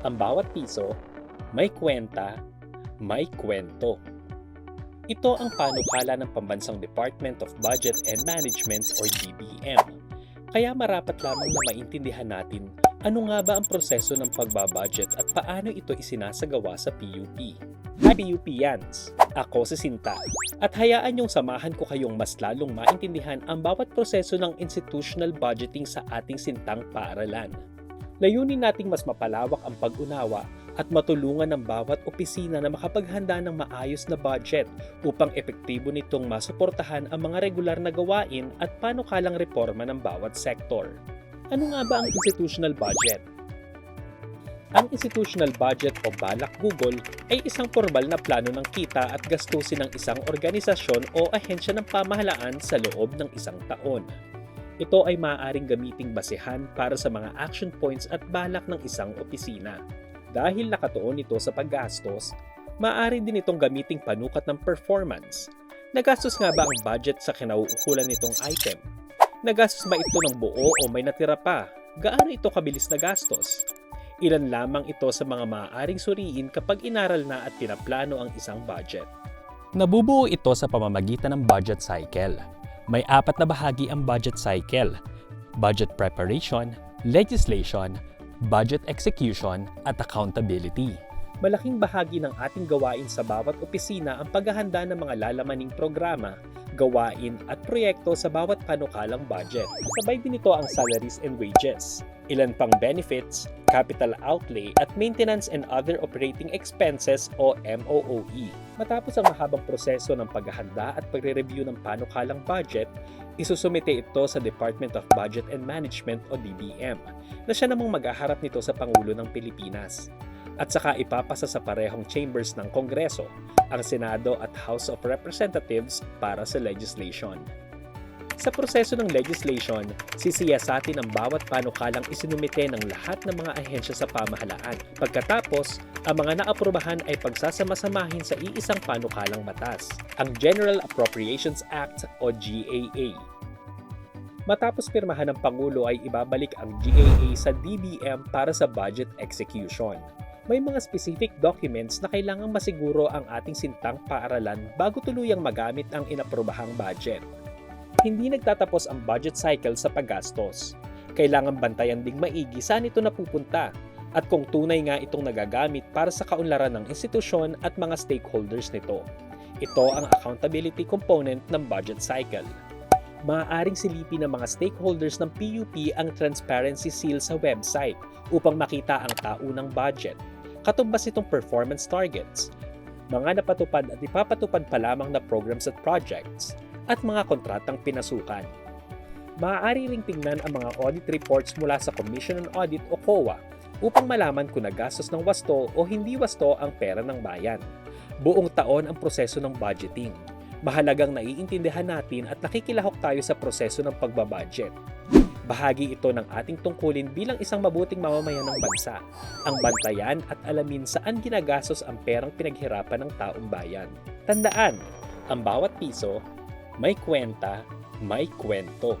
Ang bawat piso, may kwenta, may kwento. Ito ang panukala ng Pambansang Department of Budget and Management or DBM. Kaya marapat lamang na maintindihan natin ano nga ba ang proseso ng pagbabudget at paano ito isinasagawa sa PUP. Hi PUPians! Ako si Sinta at hayaan niyong samahan ko kayong mas lalong maintindihan ang bawat proseso ng institutional budgeting sa ating sintang paaralan. Layunin nating mas mapalawak ang pag-unawa at matulungan ng bawat opisina na makapaghanda ng maayos na budget upang epektibo nitong masuportahan ang mga regular na gawain at panukalang reforma ng bawat sektor. Ano nga ba ang institutional budget? Ang institutional budget o balak Google ay isang formal na plano ng kita at gastusin ng isang organisasyon o ahensya ng pamahalaan sa loob ng isang taon. Ito ay maaaring gamiting basehan para sa mga action points at balak ng isang opisina. Dahil nakatuon ito sa paggastos, maaari din itong gamiting panukat ng performance. Nagastos nga ba ang budget sa kinauukulan nitong item? Nagastos ba ito ng buo o may natira pa? Gaano ito kabilis na gastos? Ilan lamang ito sa mga maaaring suriin kapag inaral na at pinaplano ang isang budget. Nabubuo ito sa pamamagitan ng budget cycle. May 4 na bahagi ang budget cycle: budget preparation, legislation, budget execution, at accountability. Malaking bahagi ng ating gawain sa bawat opisina ang paghahanda ng mga lalamaning programa, gawain at proyekto sa bawat panukalang budget. Sabay din ito ang salaries and wages, ilan pang benefits, capital outlay at maintenance and other operating expenses o MOOE. Matapos ang mahabang proseso ng paghahanda at pagre-review ng panukalang budget, isusumite ito sa Department of Budget and Management o DBM na siya namang mag-aharap nito sa Pangulo ng Pilipinas. At saka ipapasa sa parehong chambers ng Kongreso, ang Senado at House of Representatives para sa legislation. Sa proseso ng legislation, sisiyasatin ang bawat panukalang isinumite ng lahat ng mga ahensya sa pamahalaan. Pagkatapos, ang mga naaprubahan ay pagsasama-samahin sa iisang panukalang batas, ang General Appropriations Act o GAA. Matapos pirmahan ng Pangulo ay ibabalik ang GAA sa DBM para sa budget execution. May mga specific documents na kailangang masiguro ang ating sintang paaralan bago tuluyang magamit ang inaprobahang budget. Hindi nagtatapos ang budget cycle sa paggastos. Kailangan bantayan ding maigi saan ito napupunta at kung tunay nga itong nagagamit para sa kaunlaran ng institusyon at mga stakeholders nito. Ito ang accountability component ng budget cycle. Maaaring silipin ng mga stakeholders ng PUP ang transparency seal sa website upang makita ang taunang budget. Katumbas itong performance targets, mga napatupad at ipapatupad pa lamang na programs at projects, at mga kontratang pinasukan. Maaari ring tingnan ang mga audit reports mula sa Commission on Audit o COA upang malaman kung nagastos ng wasto o hindi wasto ang pera ng bayan. Buong taon ang proseso ng budgeting. Mahalagang naiintindihan natin at nakikilahok tayo sa proseso ng pagbabudget. Bahagi ito ng ating tungkulin bilang isang mabuting mamamayan ng bansa, ang bantayan at alamin saan ginagastos ang perang pinaghirapan ng taong bayan. Tandaan, ang bawat piso, may kwenta, may kwento.